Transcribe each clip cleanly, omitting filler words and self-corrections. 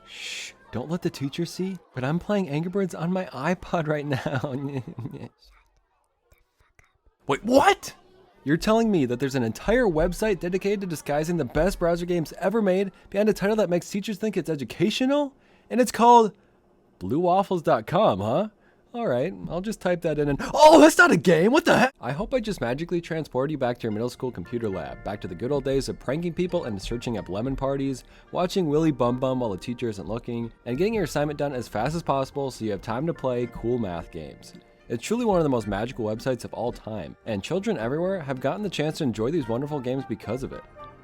Shh, don't let the teacher see, but I'm playing Angry Birds on my iPod right now. Wait, what? You're telling me that there's an entire website dedicated to disguising the best browser games ever made behind a title that makes teachers think it's educational? And it's called bluewaffles.com, huh? Alright, I'll just type that in and— oh, that's not a game! What the heck? I hope I just magically transported you back to your middle school computer lab, back to the good old days of pranking people and searching up lemon parties, watching Willy Bum Bum while the teacher isn't looking, and getting your assignment done as fast as possible so you have time to play cool math games. It's truly one of the most magical websites of all time, and children everywhere have gotten the chance to enjoy these wonderful games because of it.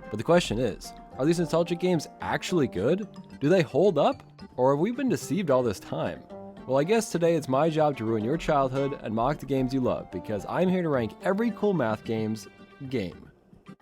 But the question is, are these nostalgic games actually good? Do they hold up? Or have we been deceived all this time? Well, I guess today it's my job to ruin your childhood and mock the games you love, because I'm here to rank every cool math games game.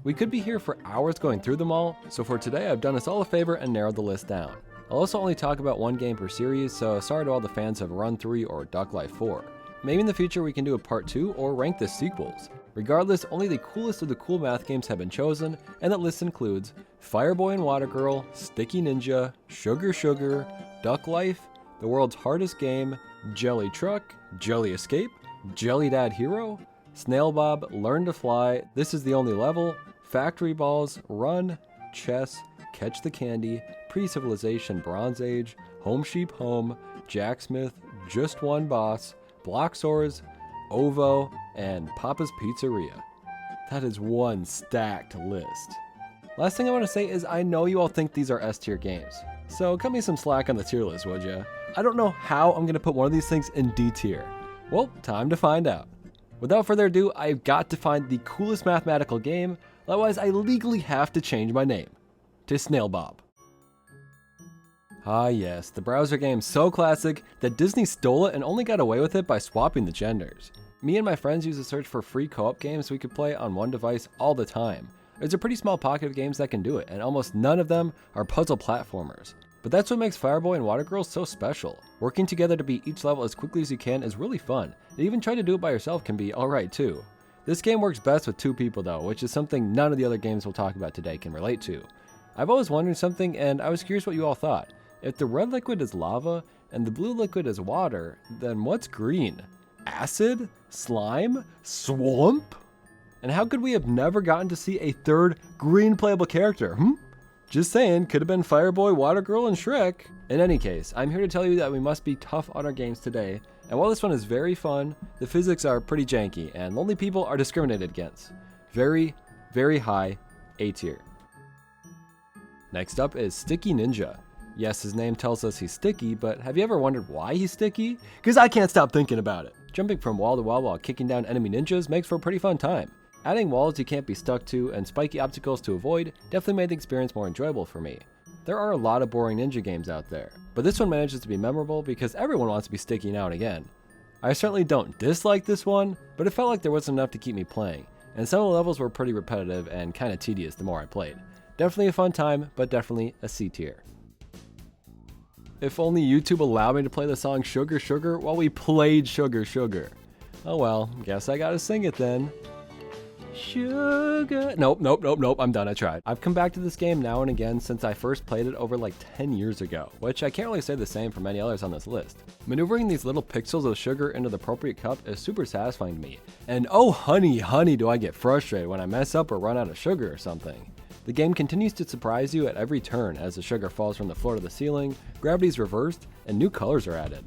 We could be here for hours going through them all, so for today I've done us all a favor and narrowed the list down. I'll also only talk about one game per series, so sorry to all the fans of Run 3 or Duck Life 4. Maybe in the future we can do a part 2 or rank the sequels. Regardless, only the coolest of the cool math games have been chosen, and that list includes Fireboy and Watergirl, Sticky Ninja, Sugar Sugar, Duck Life, The World's Hardest Game, Jelly Truck, Jelly Escape, JellyDad Hero, Snail Bob, Learn to Fly, This Is the Only Level, Factory Balls, Run, Chess, Catch the Candy, Pre-Civilization Bronze Age, Home Sheep Home, Jacksmith, Just One Boss, Bloxorz, Ovo, and Papa's Pizzeria. That is one stacked list. Last thing I want to say is I know you all think these are S tier games, so cut me some slack on the tier list, would ya? I don't know how I'm going to put one of these things in D tier. Well, time to find out. Without further ado, I've got to find the coolest mathematical game, otherwise I legally have to change my name to Snail Bob. Ah yes, the browser game so classic that Disney stole it and only got away with it by swapping the genders. Me and my friends used to search for free co-op games we could play on one device all the time. There's a pretty small pocket of games that can do it, and almost none of them are puzzle platformers. But that's what makes Fireboy and Watergirl so special. Working together to beat each level as quickly as you can is really fun, and even trying to do it by yourself can be alright too. This game works best with 2 people though, which is something none of the other games we'll talk about today can relate to. I've always wondered something, and I was curious what you all thought. If the red liquid is lava and the blue liquid is water, then what's green? Acid? Slime? Swamp? And how could we have never gotten to see a third green playable character, Just saying, could have been Fireboy, Watergirl, and Shrek. In any case, I'm here to tell you that we must be tough on our games today, and while this one is very fun, the physics are pretty janky, and lonely people are discriminated against. Very, very high A tier. Next up is Sticky Ninja. Yes, his name tells us he's sticky, but have you ever wondered why he's sticky? Because I can't stop thinking about it. Jumping from wall to wall while kicking down enemy ninjas makes for a pretty fun time. Adding walls you can't be stuck to and spiky obstacles to avoid definitely made the experience more enjoyable for me. There are a lot of boring ninja games out there, but this one manages to be memorable because everyone wants to be sticky now and again. I certainly don't dislike this one, but it felt like there wasn't enough to keep me playing, and some of the levels were pretty repetitive and kinda tedious the more I played. Definitely a fun time, but definitely a C tier. If only YouTube allowed me to play the song Sugar Sugar while we played Sugar Sugar. Oh well, guess I gotta sing it then. Sugar. Nope, I'm done, I tried. I've come back to this game now and again since I first played it over like 10 years ago, which I can't really say the same for many others on this list. Maneuvering these little pixels of sugar into the appropriate cup is super satisfying to me. And oh honey do I get frustrated when I mess up or run out of sugar or something. The game continues to surprise you at every turn as the sugar falls from the floor to the ceiling, gravity's reversed, and new colors are added.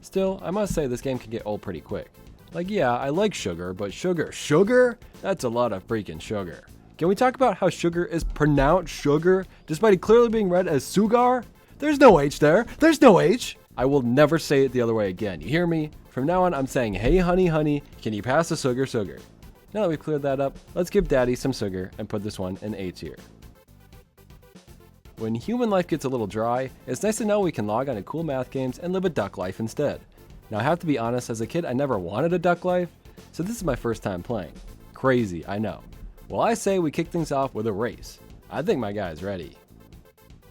Still, I must say this game can get old pretty quick. Like yeah, I like sugar, but sugar? That's a lot of freaking sugar. Can we talk about how sugar is pronounced sugar, despite it clearly being read as sugar? There's no H there, there's no H! I will never say it the other way again, you hear me? From now on I'm saying, hey honey, can you pass the sugar? Now that we've cleared that up, let's give Daddy some sugar and put this one in A tier. When human life gets a little dry, it's nice to know we can log on to Cool Math Games and live a duck life instead. Now I have to be honest, as a kid I never wanted a duck life, so this is my first time playing. Crazy, I know. Well, I say we kick things off with a race. I think my guy's ready.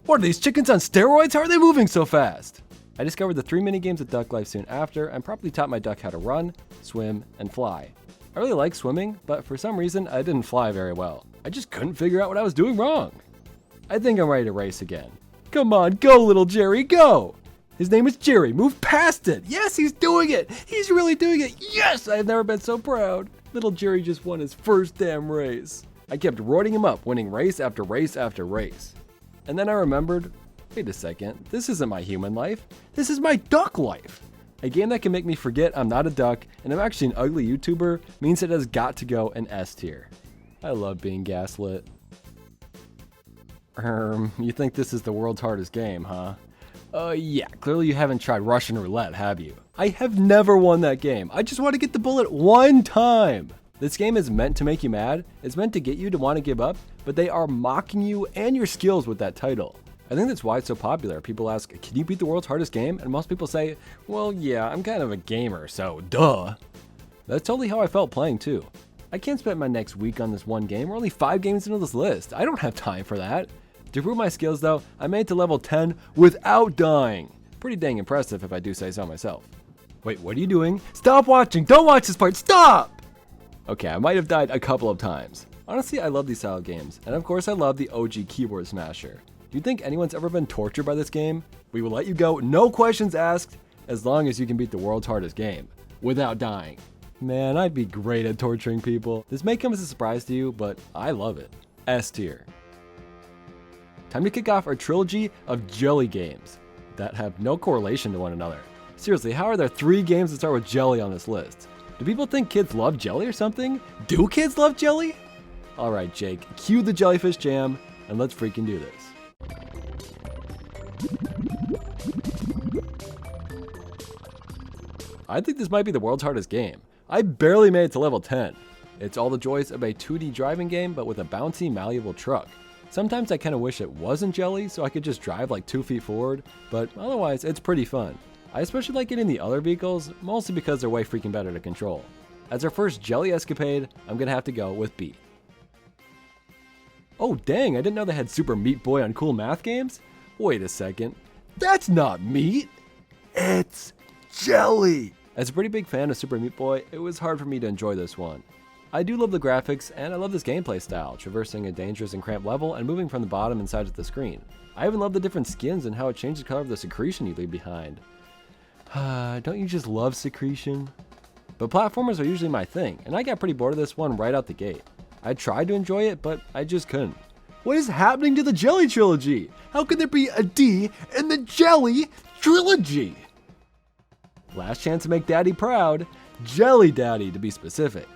What are these chickens on steroids? How are they moving so fast? I discovered the 3 mini-games of Duck Life soon after and properly taught my duck how to run, swim, and fly. I really like swimming, but for some reason I didn't fly very well. I just couldn't figure out what I was doing wrong. I think I'm ready to race again. Come on, go little Jerry, go! His name is Jerry, move past it! Yes, he's doing it! He's really doing it! Yes! I've never been so proud! Little Jerry just won his first damn race. I kept roiding him up, winning race after race after race. And then I remembered, wait a second, this isn't my human life, this is my duck life! A game that can make me forget I'm not a duck and I'm actually an ugly YouTuber means it has got to go in S tier. I love being gaslit. You think this is the world's hardest game, huh? Yeah, clearly you haven't tried Russian roulette, have you? I have never won that game. I just want to get the bullet one time. This game is meant to make you mad. It's meant to get you to want to give up, but they are mocking you and your skills with that title. I think that's why it's so popular. People ask, can you beat the world's hardest game? And most people say, well, yeah, I'm kind of a gamer, so duh. That's totally how I felt playing too. I can't spend my next week on this one game. We're only 5 games into this list. I don't have time for that. To prove my skills though, I made it to level 10 without dying. Pretty dang impressive if I do say so myself. Wait, what are you doing? Stop watching! Don't watch this part! Stop! Okay, I might have died a couple of times. Honestly, I love these style of games. And of course I love the OG keyboard smasher. Do you think anyone's ever been tortured by this game? We will let you go, no questions asked, as long as you can beat the world's hardest game without dying. Man, I'd be great at torturing people. This may come as a surprise to you, but I love it. S tier. Time to kick off our trilogy of jelly games that have no correlation to one another. Seriously, how are there 3 games that start with jelly on this list? Do people think kids love jelly or something? Do kids love jelly? Alright, Jake, cue the jellyfish jam and let's freaking do this. I think this might be the world's hardest game. I barely made it to level 10. It's all the joys of a 2D driving game, but with a bouncy, malleable truck. Sometimes I kind of wish it wasn't jelly, so I could just drive like 2 feet forward, but otherwise it's pretty fun. I especially like getting the other vehicles, mostly because they're way freaking better to control. As our first jelly escapade, I'm gonna have to go with B. Oh dang, I didn't know they had Super Meat Boy on CoolMath Games? Wait a second, that's not meat, it's jelly! As a pretty big fan of Super Meat Boy, it was hard for me to enjoy this one. I do love the graphics, and I love this gameplay style, traversing a dangerous and cramped level and moving from the bottom and sides of the screen. I even love the different skins and how it changes the color of the secretion you leave behind. Don't you just love secretion? But platformers are usually my thing, and I got pretty bored of this one right out the gate. I tried to enjoy it, but I just couldn't. What is happening to the Jelly Trilogy? How could there be a D in the Jelly Trilogy? Last chance to make Daddy proud, Jelly Daddy to be specific.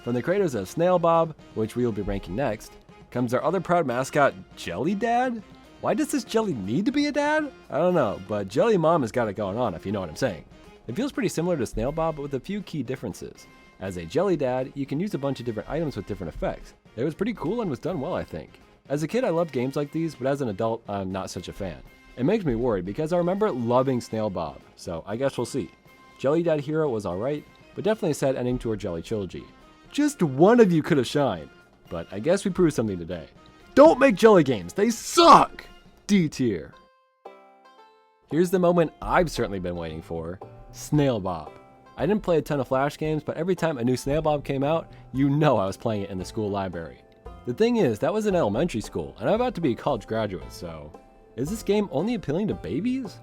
From the creators of Snail Bob, which we will be ranking next, comes our other proud mascot, JellyDad? Why does this jelly need to be a dad? I don't know, but Jelly Mom has got it going on if you know what I'm saying. It feels pretty similar to Snail Bob, but with a few key differences. As a Jelly Dad, you can use a bunch of different items with different effects. It was pretty cool and was done well, I think. As a kid, I loved games like these, but as an adult, I'm not such a fan. It makes me worried because I remember loving Snail Bob, so I guess we'll see. JellyDad Hero was alright, but definitely a sad ending to our Jelly Trilogy. Just one of you could have shined, but I guess we proved something today. Don't make jelly games, they suck! D tier. Here's the moment I've certainly been waiting for, Snail Bob. I didn't play a ton of Flash games, but every time a new Snail Bob came out, you know I was playing it in the school library. The thing is, that was in elementary school, and I'm about to be a college graduate, so... Is this game only appealing to babies?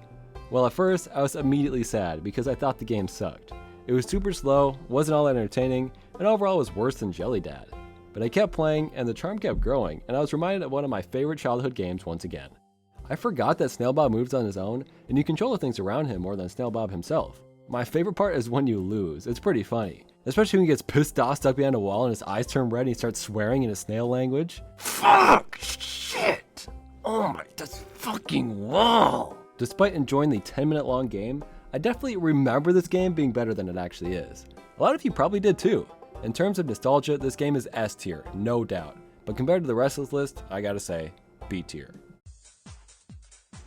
Well, at first, I was immediately sad because I thought the game sucked. It was super slow, wasn't all that entertaining, and overall was worse than JellyDad. But I kept playing, and the charm kept growing, and I was reminded of one of my favorite childhood games once again. I forgot that Snail Bob moves on his own, and you control the things around him more than Snail Bob himself. My favorite part is when you lose. It's pretty funny. Especially when he gets pissed off stuck behind a wall and his eyes turn red and he starts swearing in a snail language. Fuck! Shit! Oh my, this fucking wall! Despite enjoying the 10-minute long game, I definitely remember this game being better than it actually is. A lot of you probably did too. In terms of nostalgia, this game is S tier, no doubt. But compared to the rest of this list, I gotta say, B tier.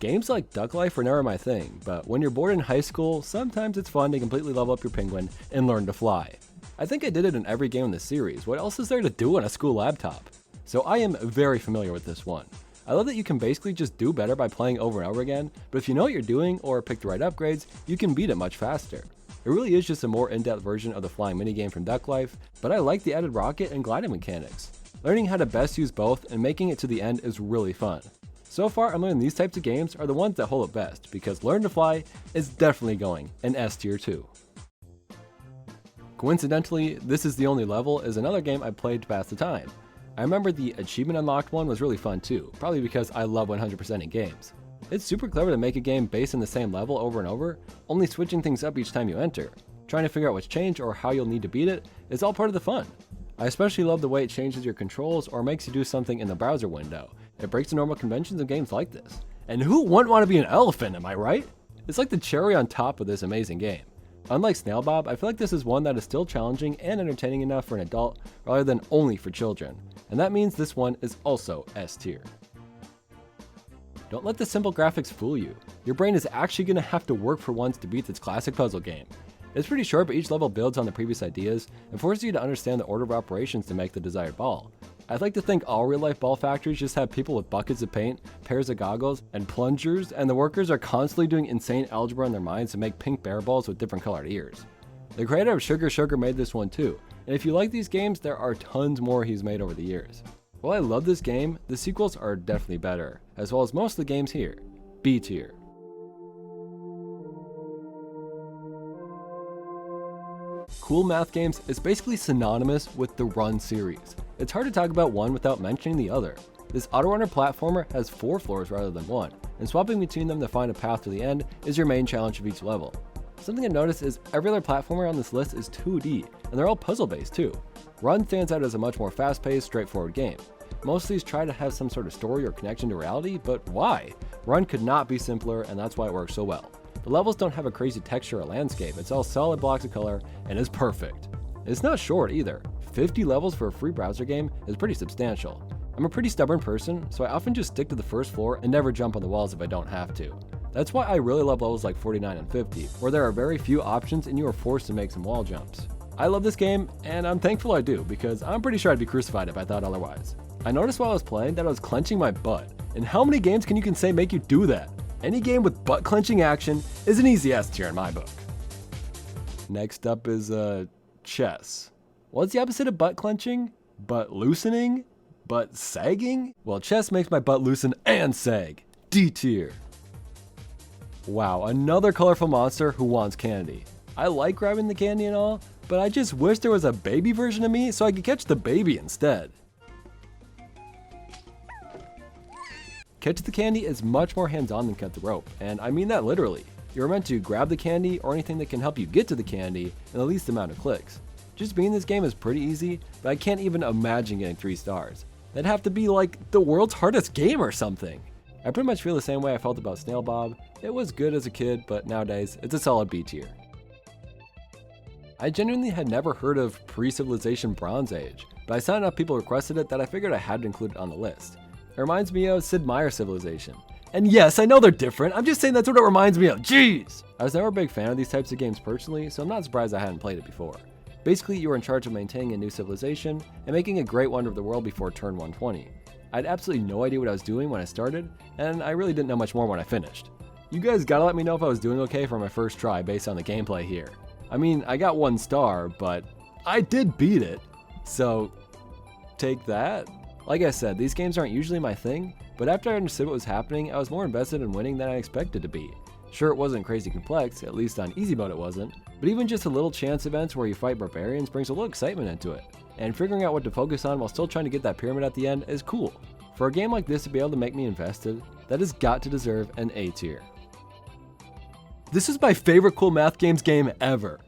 Games like Duck Life were never my thing, but when you're bored in high school, sometimes it's fun to completely level up your penguin and learn to fly. I think I did it in every game in the series. What else is there to do on a school laptop? So I am very familiar with this one. I love that you can basically just do better by playing over and over again, but if you know what you're doing or pick the right upgrades, you can beat it much faster. It really is just a more in-depth version of the flying minigame from Duck Life, but I like the added rocket and gliding mechanics. Learning how to best use both and making it to the end is really fun. So far, I'm learning these types of games are the ones that hold up best, because Learn to Fly is definitely going in S tier too. Coincidentally, This Is the Only Level is another game I played to pass the time. I remember the achievement unlocked one was really fun too, probably because I love 100%ing games. It's super clever to make a game based on the same level over and over, only switching things up each time you enter. Trying to figure out what's changed or how you'll need to beat it is all part of the fun. I especially love the way it changes your controls or makes you do something in the browser window. It breaks the normal conventions of games like this. And who wouldn't want to be an elephant, am I right? It's like the cherry on top of this amazing game. Unlike Snail Bob, I feel like this is one that is still challenging and entertaining enough for an adult rather than only for children. And that means this one is also S tier. Don't let the simple graphics fool you. Your brain is actually going to have to work for once to beat this classic puzzle game. It's pretty short, but each level builds on the previous ideas and forces you to understand the order of operations to make the desired ball. I'd like to think all real-life ball factories just have people with buckets of paint, pairs of goggles, and plungers, and the workers are constantly doing insane algebra in their minds to make pink bear balls with different colored ears. The creator of Sugar Sugar made this one too, and if you like these games, there are tons more he's made over the years. While I love this game, the sequels are definitely better, as well as most of the games here. B tier. CoolMath Games is basically synonymous with the Run series. It's hard to talk about one without mentioning the other. This autorunner platformer has 4 floors rather than 1, and swapping between them to find a path to the end is your main challenge of each level. Something I noticed is every other platformer on this list is 2D, and they're all puzzle-based too. Run stands out as a much more fast-paced, straightforward game. Most of these try to have some sort of story or connection to reality, but why? Run could not be simpler, and that's why it works so well. The levels don't have a crazy texture or landscape, it's all solid blocks of color, and is perfect. It's not short either. 50 levels for a free browser game is pretty substantial. I'm a pretty stubborn person, so I often just stick to the first floor and never jump on the walls if I don't have to. That's why I really love levels like 49 and 50, where there are very few options and you are forced to make some wall jumps. I love this game, and I'm thankful I do, because I'm pretty sure I'd be crucified if I thought otherwise. I noticed while I was playing that I was clenching my butt, and how many games can you say make you do that? Any game with butt clenching action is an easy S tier in my book. Next up is chess. What's the opposite of butt clenching? Butt loosening? Butt sagging? Well, chess makes my butt loosen and sag. D tier. Wow, another colorful monster who wants candy. I like grabbing the candy and all, but I just wish there was a baby version of me so I could catch the baby instead. Catch the candy is much more hands-on than cut the rope, and I mean that literally. You're meant to grab the candy or anything that can help you get to the candy in the least amount of clicks. Just beating this game is pretty easy, but I can't even imagine getting 3 stars. That'd have to be like the world's hardest game or something. I pretty much feel the same way I felt about Snail Bob. It was good as a kid, but nowadays it's a solid B tier. I genuinely had never heard of pre-civilization Bronze Age, but I saw enough people requested it that I figured I had to include it on the list. It reminds me of Sid Meier's Civilization. And yes, I know they're different, I'm just saying that's what it reminds me of, jeez! I was never a big fan of these types of games personally, so I'm not surprised I hadn't played it before. Basically, you were in charge of maintaining a new civilization and making a great wonder of the world before turn 120. I had absolutely no idea what I was doing when I started, and I really didn't know much more when I finished. You guys gotta let me know if I was doing okay for my first try based on the gameplay here. I mean, I got 1 star, but I did beat it, so take that. Like I said, these games aren't usually my thing, but after I understood what was happening, I was more invested in winning than I expected to be. Sure, it wasn't crazy complex, at least on easy mode it wasn't, but even just a little chance events where you fight barbarians brings a little excitement into it, and figuring out what to focus on while still trying to get that pyramid at the end is cool. For a game like this to be able to make me invested, that has got to deserve an A tier. This is my favorite CoolMath Games game ever.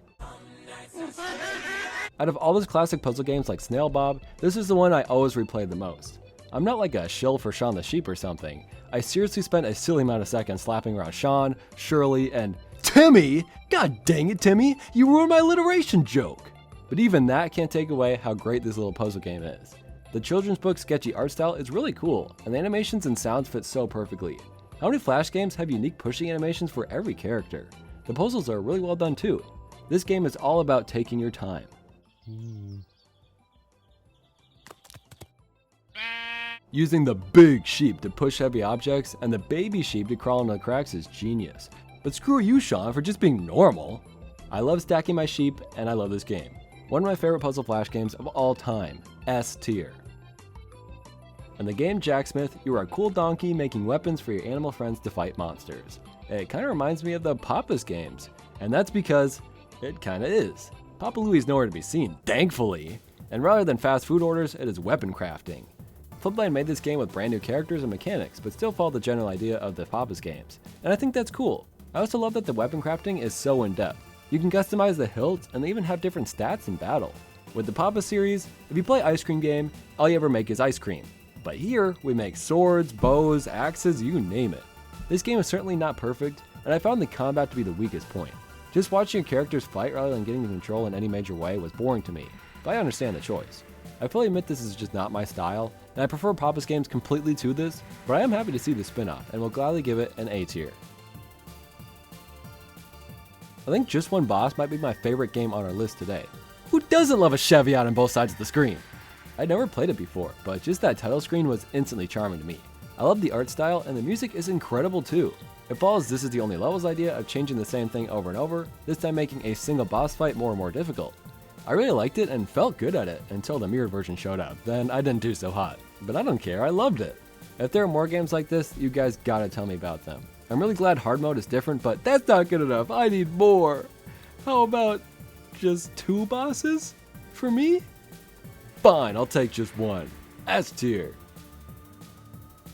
Out of all those classic puzzle games like Snail Bob, this is the one I always replay the most. I'm not like a shill for Shaun the Sheep or something. I seriously spent a silly amount of seconds slapping around Shaun, Shirley, and Timmy! God dang it, Timmy! You ruined my alliteration joke! But even that can't take away how great this little puzzle game is. The children's book sketchy art style is really cool, and the animations and sounds fit so perfectly. How many Flash games have unique pushing animations for every character? The puzzles are really well done too. This game is all about taking your time. Using the big sheep to push heavy objects and the baby sheep to crawl into the cracks is genius. But screw you, Sean, for just being normal. I love stacking my sheep, and I love this game. One of my favorite puzzle Flash games of all time, S tier. In the game Jacksmith, you are a cool donkey making weapons for your animal friends to fight monsters. It kind of reminds me of the Papa's games, and that's because it kind of is. Papa Louie's nowhere to be seen, thankfully. And rather than fast food orders, it is weapon crafting. Flipline made this game with brand new characters and mechanics, but still followed the general idea of the Papa's games. And I think that's cool. I also love that the weapon crafting is so in-depth. You can customize the hilts, and they even have different stats in battle. With the Papa series, if you play Ice Cream Game, all you ever make is ice cream. But here, we make swords, bows, axes, you name it. This game is certainly not perfect, and I found the combat to be the weakest point. Just watching your characters fight rather than getting the control in any major way was boring to me, but I understand the choice. I fully admit this is just not my style, and I prefer Papa's games completely to this, but I am happy to see the spin-off, and will gladly give it an A tier. I think Just One Boss might be my favorite game on our list today. Who doesn't love a Chevy out on both sides of the screen? I'd never played it before, but just that title screen was instantly charming to me. I love the art style, and the music is incredible too. It follows This Is the Only Levels idea of changing the same thing over and over, this time making a single boss fight more and more difficult. I really liked it and felt good at it until the mirrored version showed up, then I didn't do so hot. But I don't care, I loved it. If there are more games like this, you guys gotta tell me about them. I'm really glad hard mode is different, but that's not good enough, I need more. How about just 2 bosses? For me? Fine, I'll take just one. S tier.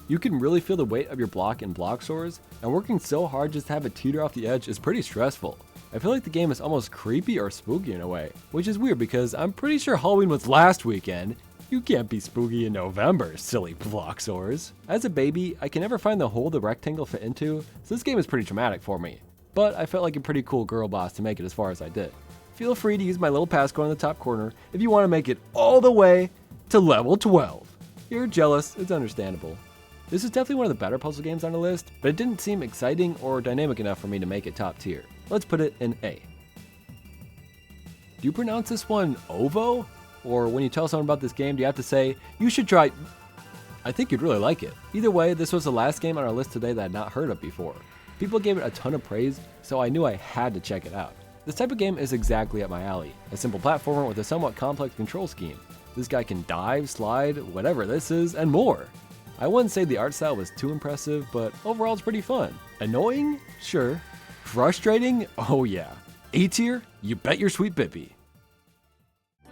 You can really feel the weight of your block in Bloxorz, and working so hard just to have it teeter off the edge is pretty stressful. I feel like the game is almost creepy or spooky in a way, which is weird because I'm pretty sure Halloween was last weekend. You can't be spooky in November, silly Bloxorz. As a baby, I can never find the hole the rectangle fit into, so this game is pretty traumatic for me. But I felt like a pretty cool girl boss to make it as far as I did. Feel free to use my little passcode in the top corner if you want to make it all the way to level 12. You're jealous, it's understandable. This is definitely one of the better puzzle games on the list, but it didn't seem exciting or dynamic enough for me to make it top tier. Let's put it in A. Do you pronounce this one Ovo? Or when you tell someone about this game, do you have to say, you should try... I think you'd really like it. Either way, this was the last game on our list today that I had not heard of before. People gave it a ton of praise, so I knew I had to check it out. This type of game is exactly up my alley, a simple platformer with a somewhat complex control scheme. This guy can dive, slide, whatever this is, and more. I wouldn't say the art style was too impressive, but overall it's pretty fun. Annoying? Sure. Frustrating? Oh yeah. A tier? You bet your sweet bippy.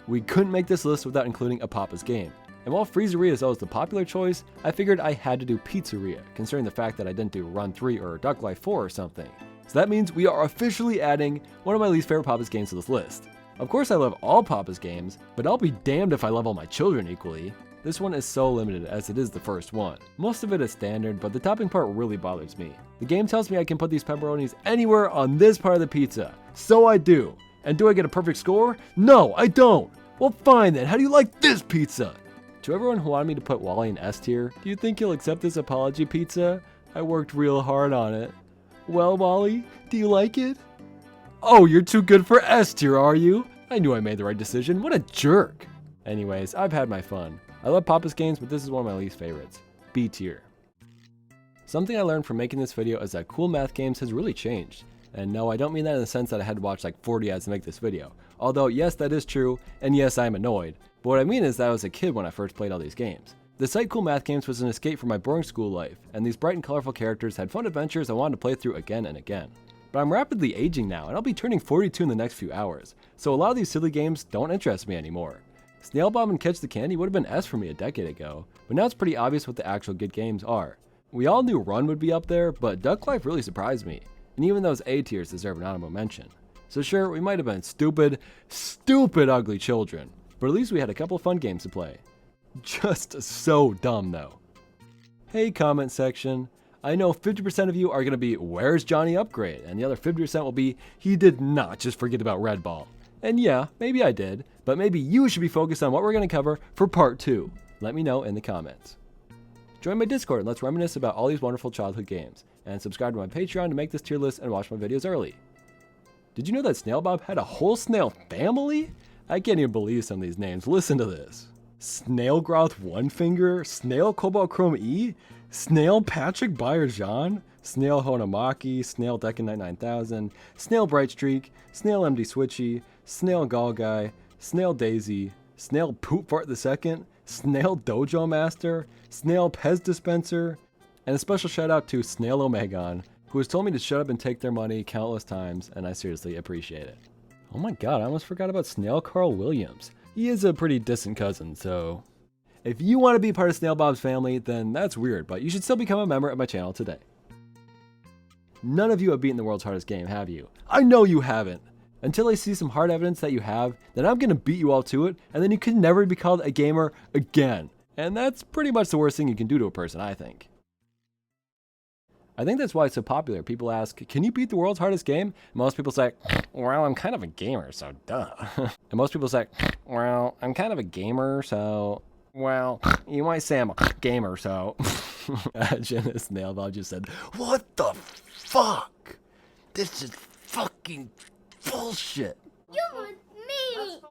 We couldn't make this list without including a Papa's game. And while Freezeria is always the popular choice, I figured I had to do Pizzeria, considering the fact that I didn't do Run 3 or Duck Life 4 or something. So that means we are officially adding one of my least favorite Papa's games to this list. Of course I love all Papa's games, but I'll be damned if I love all my children equally. This one is so limited as it is the first one. Most of it is standard, but the topping part really bothers me. The game tells me I can put these pepperonis anywhere on this part of the pizza. So I do. And do I get a perfect score? No, I don't. Well fine then, how do you like this pizza? To everyone who wanted me to put Wally in S tier, do you think you'll accept this apology pizza? I worked real hard on it. Well, Wally, do you like it? Oh, you're too good for S tier, are you? I knew I made the right decision. What a jerk. Anyways, I've had my fun. I love Papa's games, but this is one of my least favorites. B tier. Something I learned from making this video is that CoolMath Games has really changed. And no, I don't mean that in the sense that I had to watch like 40 ads to make this video. Although, yes, that is true, and yes, I'm annoyed. But what I mean is that I was a kid when I first played all these games. The site CoolMath Games was an escape from my boring school life, and these bright and colorful characters had fun adventures I wanted to play through again and again. But I'm rapidly aging now, and I'll be turning 42 in the next few hours, so a lot of these silly games don't interest me anymore. Snail Bob and Catch the Candy would have been S for me a decade ago, but now it's pretty obvious what the actual good games are. We all knew Run would be up there, but Duck Life really surprised me, and even those A tiers deserve an honorable mention. So sure, we might have been stupid ugly children, but at least we had a couple fun games to play. Just so dumb though. Hey comment section, I know 50% of you are going to be, where's Johnny Upgrade? And the other 50% will be, he did not just forget about Red Ball. And yeah, maybe I did, but maybe you should be focused on what we're going to cover for part 2. Let me know in the comments. Join my Discord and let's reminisce about all these wonderful childhood games. And subscribe to my Patreon to make this tier list and watch my videos early. Did you know that Snail Bob had a whole snail family? I can't even believe some of these names. Listen to this. Snail Groth One Finger, Snail Cobalt Chrome E, Snail Patrick Bayer Jean, Snail Honamaki, Snail Decan 9000, Snail Bright Streak, Snail MD Switchy, Snail Gall Guy, Snail Daisy, Snail Poop Fart II, Snail Dojo Master, Snail Pez Dispenser, and a special shout out to Snail Omegon, who has told me to shut up and take their money countless times, and I seriously appreciate it. Oh my god, I almost forgot about Snail Carl Williams. He is a pretty distant cousin, so if you want to be part of Snail Bob's family, then that's weird, but you should still become a member of my channel today. None of you have beaten the world's hardest game, have you? I know you haven't! Until I see some hard evidence that you have, then I'm gonna beat you all to it, and then you can never be called a gamer again. And that's pretty much the worst thing you can do to a person, I think. I think that's why it's so popular. People ask, can you beat the world's hardest game? And most people say, well, I'm kind of a gamer, so duh. And most people say, well, I'm kind of a gamer, so, well, you might say I'm a gamer, so. Imagine if Snail Bob just said, what the fuck? This is fucking bullshit.